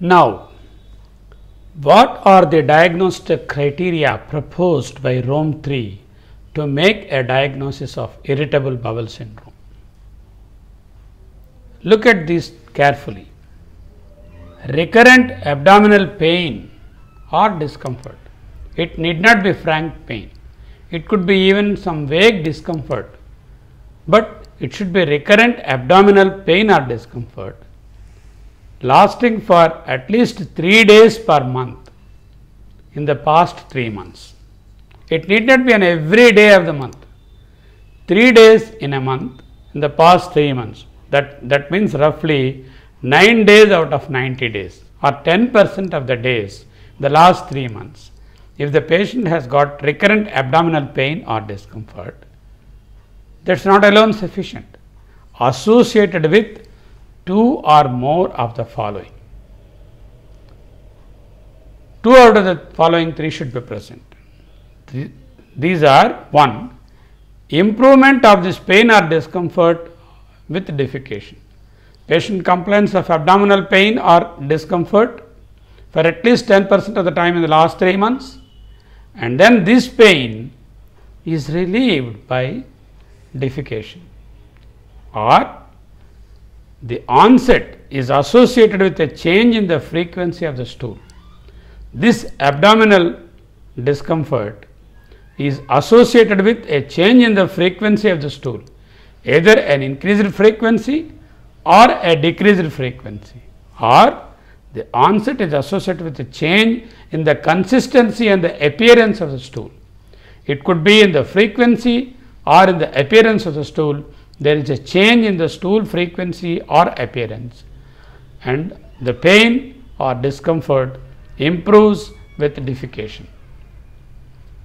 Now, what are the diagnostic criteria proposed by Rome 3 to make a diagnosis of irritable bowel syndrome? Look at this carefully. Recurrent abdominal pain or discomfort. It need not be frank pain. It could be even some vague discomfort, but it should be recurrent abdominal pain or discomfort lasting for at least 3 days per month in the past 3 months. It need not be on every day of the month. 3 days in a month in the past 3 months. That means roughly 9 days out of 90 days or 10% of the days the last 3 months. If the patient has got recurrent abdominal pain or discomfort, that is not alone sufficient. Associated with 2 or more of the following. 2 out of the following 3 should be present. These are: 1. Improvement of this pain or discomfort with defecation. Patient complains of abdominal pain or discomfort for at least 10% of the time in the last 3 months, and then this pain is relieved by defecation, or the onset is associated with a change in the frequency of the stool. This abdominal discomfort is associated with a change in the frequency of the stool, either an increased frequency or a decreased frequency, or the onset is associated with a change in the consistency and the appearance of the stool. It could be in the frequency or in the appearance of the stool. There is a change in the stool frequency or appearance, and the pain or discomfort improves with defecation.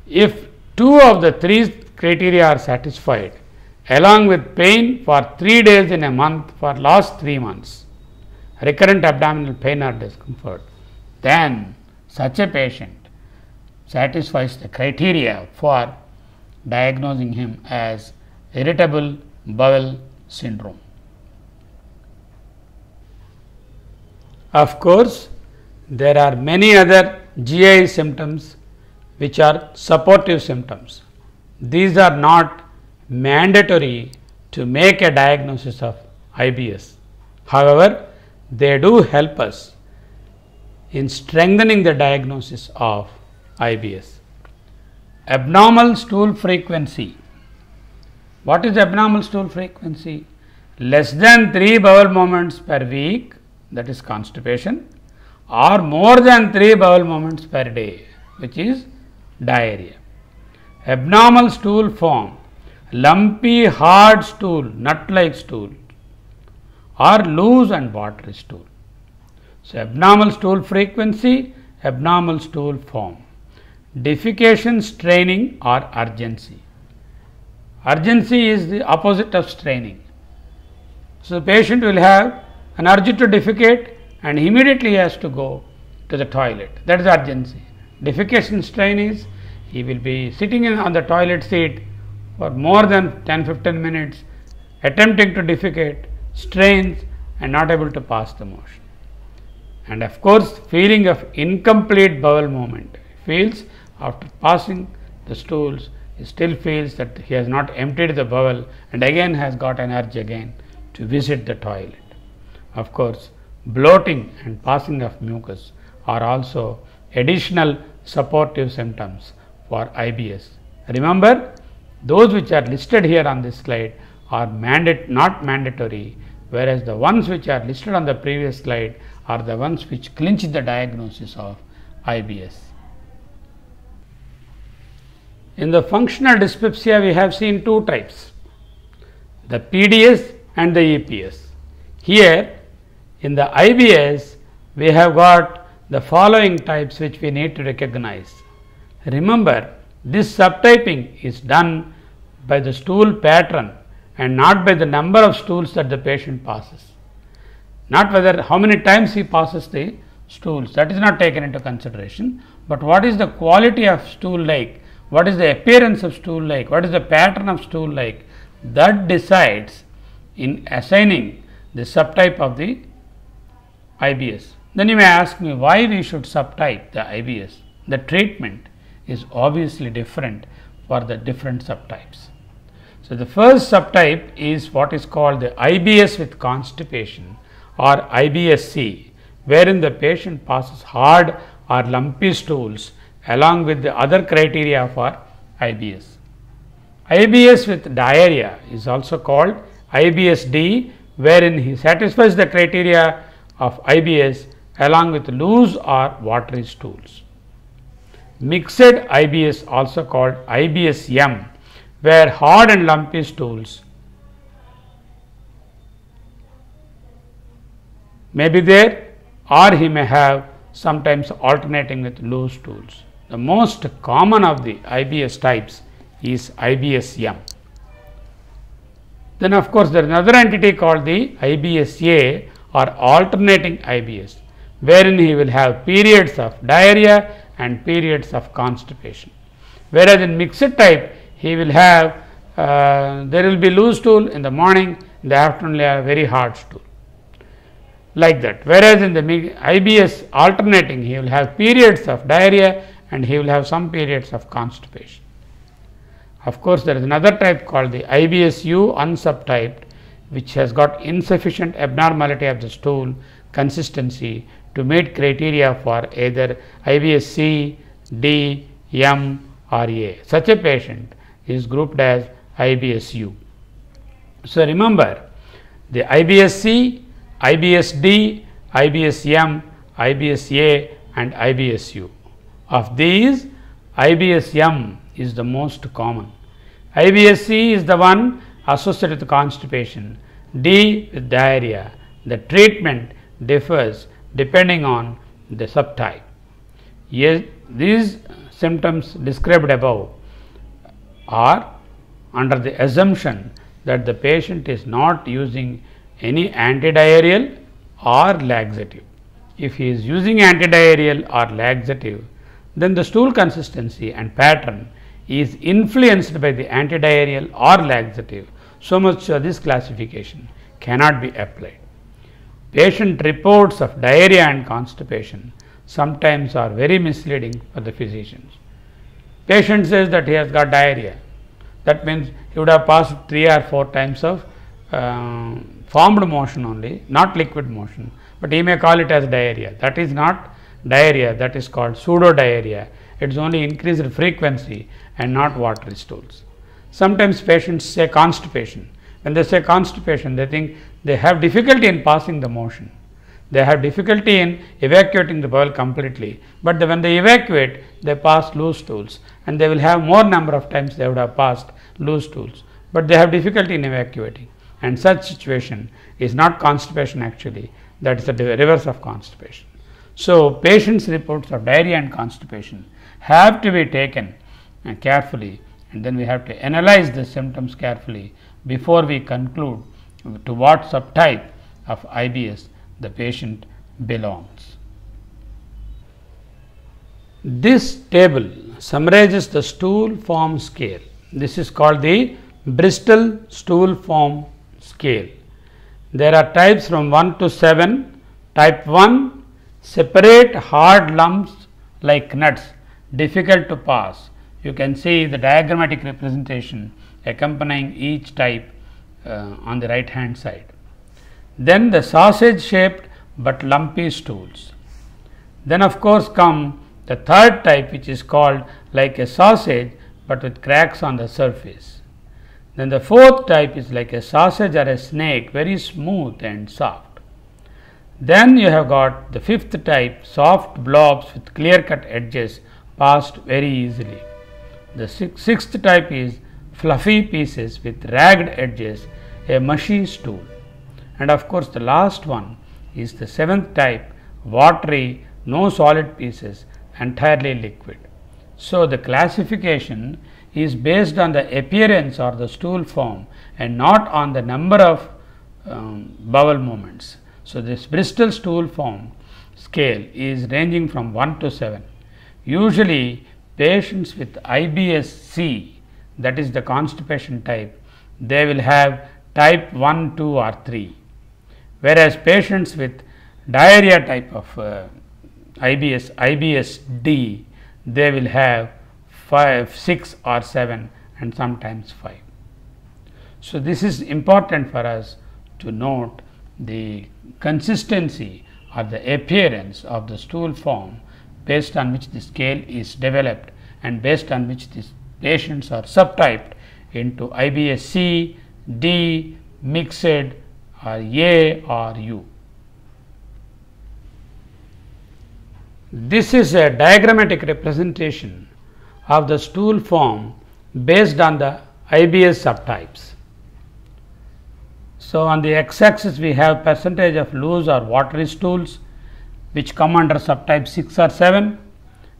If 2 of the 3 criteria are satisfied, along with pain for 3 days in a month for last 3 months, recurrent abdominal pain or discomfort, then such a patient satisfies the criteria for diagnosing him as irritable bowel syndrome. Of course, there are many other GI symptoms which are supportive symptoms. These are not mandatory to make a diagnosis of IBS. However, they do help us in strengthening the diagnosis of IBS. Abnormal stool frequency. What is abnormal stool frequency? Less than 3 bowel movements per week, that is constipation, or more than 3 bowel movements per day, which is diarrhea. Abnormal stool form, lumpy hard stool, nut-like stool, or loose and watery stool. So, abnormal stool frequency, abnormal stool form. Defecation, straining or urgency. Urgency is the opposite of straining. So, the patient will have an urge to defecate and immediately has to go to the toilet. That is urgency. Defecation, strain is he will be sitting on the toilet seat for more than 10-15 minutes attempting to defecate, strains and not able to pass the motion. And of course, feeling of incomplete bowel movement. Feels after passing the stools, he still feels that he has not emptied the bowel and again has got an urge again to visit the toilet. Of course, bloating and passing of mucus are also additional supportive symptoms for IBS. Remember, those which are listed here on this slide are not mandatory, whereas the ones which are listed on the previous slide are the ones which clinch the diagnosis of IBS. In the functional dyspepsia, we have seen 2 types, the PDS and the EPS. Here in the IBS, we have got the following types which we need to recognize. Remember, this subtyping is done by the stool pattern and not by the number of stools that the patient passes. Not whether how many times he passes the stools, that is not taken into consideration, but what is the quality of stool like, what is the appearance of stool like, what is the pattern of stool like, that decides in assigning the subtype of the IBS. Then you may ask me why we should subtype the IBS. The treatment is obviously different for the different subtypes. So, the first subtype is what is called the IBS with constipation or IBS-C, wherein the patient passes hard or lumpy stools along with the other criteria for IBS. IBS with diarrhea is also called IBS-D, wherein he satisfies the criteria of IBS along with loose or watery stools. Mixed IBS, also called IBS-M, where hard and lumpy stools may be there, or he may have sometimes alternating with loose stools. The most common of the IBS types is IBS-M. Then of course, there is another entity called the IBS-A or alternating IBS, wherein he will have periods of diarrhea and periods of constipation. Whereas in mixed type, he will have there will be loose stool in the morning, in the afternoon a very hard stool, like that. Whereas in the IBS alternating, he will have periods of diarrhea and he will have some periods of constipation. Of course, there is another type called the IBS-U unsubtyped, which has got insufficient abnormality of the stool consistency to meet criteria for either IBS-C, D, M or A. Such a patient is grouped as IBS-U. So, remember the IBS-C, IBS-D, IBS-M, IBS-A and IBS-U. Of these, IBS-M is the most common. IBS-C is the one associated with constipation, D with diarrhea. The treatment differs depending on the subtype. Yes, these symptoms described above are under the assumption that the patient is not using any antidiarrheal or laxative. If he is using antidiarrheal or laxative, then the stool consistency and pattern is influenced by the antidiarrheal or laxative, so much so this classification cannot be applied. Patient reports of diarrhea and constipation sometimes are very misleading for the physicians. Patient says that he has got diarrhea. That means he would have passed 3 or 4 times of formed motion only, not liquid motion, but he may call it as diarrhea. That is not diarrhea, that is called pseudo diarrhea. It is only increased frequency and not watery stools. Sometimes patients say constipation. When they say constipation, they think they have difficulty in passing the motion. They have difficulty in evacuating the bowel completely, but when they evacuate, they pass loose stools, and they will have more number of times they would have passed loose stools, but they have difficulty in evacuating, and such situation is not constipation actually, that is the reverse of constipation. So, patients' reports of diarrhea and constipation have to be taken carefully, and then we have to analyze the symptoms carefully before we conclude to what subtype of IBS the patient belongs. This table summarizes the stool form scale. This is called the Bristol stool form scale. There are types from 1 to 7. Type 1, separate hard lumps like nuts, difficult to pass. You can see the diagrammatic representation accompanying each type on the right hand side. Then the sausage shaped but lumpy stools. Then of course come the third type, which is called like a sausage but with cracks on the surface. Then the fourth type is like a sausage or a snake, very smooth and soft. Then you have got the fifth type, soft blobs with clear cut edges passed very easily. The sixth type is fluffy pieces with ragged edges, a mushy stool. And of course, the last one is the seventh type, watery, no solid pieces, entirely liquid. So, the classification is based on the appearance or the stool form and not on the number of bowel movements. So, this Bristol stool form scale is ranging from 1 to 7. Usually, patients with IBS-C, that is the constipation type, they will have type 1, 2 or 3. Whereas patients with diarrhea type of IBS-D, they will have 5, 6 or 7 and sometimes 5. So, this is important for us to note the consistency or the appearance of the stool form based on which the scale is developed and based on which these patients are subtyped into IBS-C, D, mixed or A or U. This is a diagrammatic representation of the stool form based on the IBS subtypes. So, on the x axis we have percentage of loose or watery stools which come under subtype 6 or 7,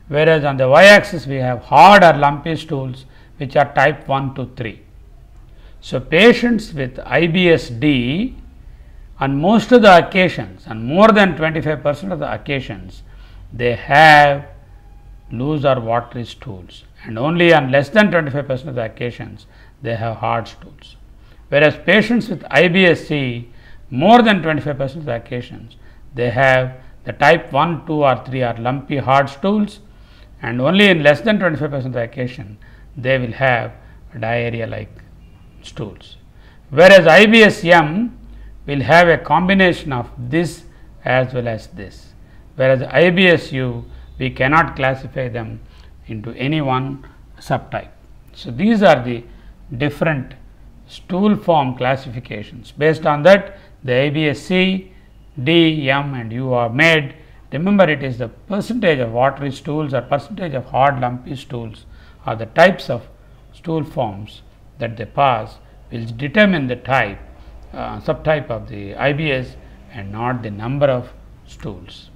whereas on the y axis we have hard or lumpy stools which are type 1 to 3. So, patients with IBS-D on most of the occasions, on more than 25% of the occasions, they have loose or watery stools, and only on less than 25% of the occasions they have hard stools. Whereas patients with IBS-C, more than 25% of the occasions, they have the type 1, 2 or 3 are lumpy hard stools, and only in less than 25% of the occasion they will have diarrhea like stools. Whereas IBS-M will have a combination of this as well as this, whereas IBS-U we cannot classify them into any one subtype. So, these are the different stool form classifications. Based on that, the IBS-C, D, M and U are made. Remember, it is the percentage of watery stools or percentage of hard lumpy stools or the types of stool forms that they pass will determine the type subtype of the IBS and not the number of stools.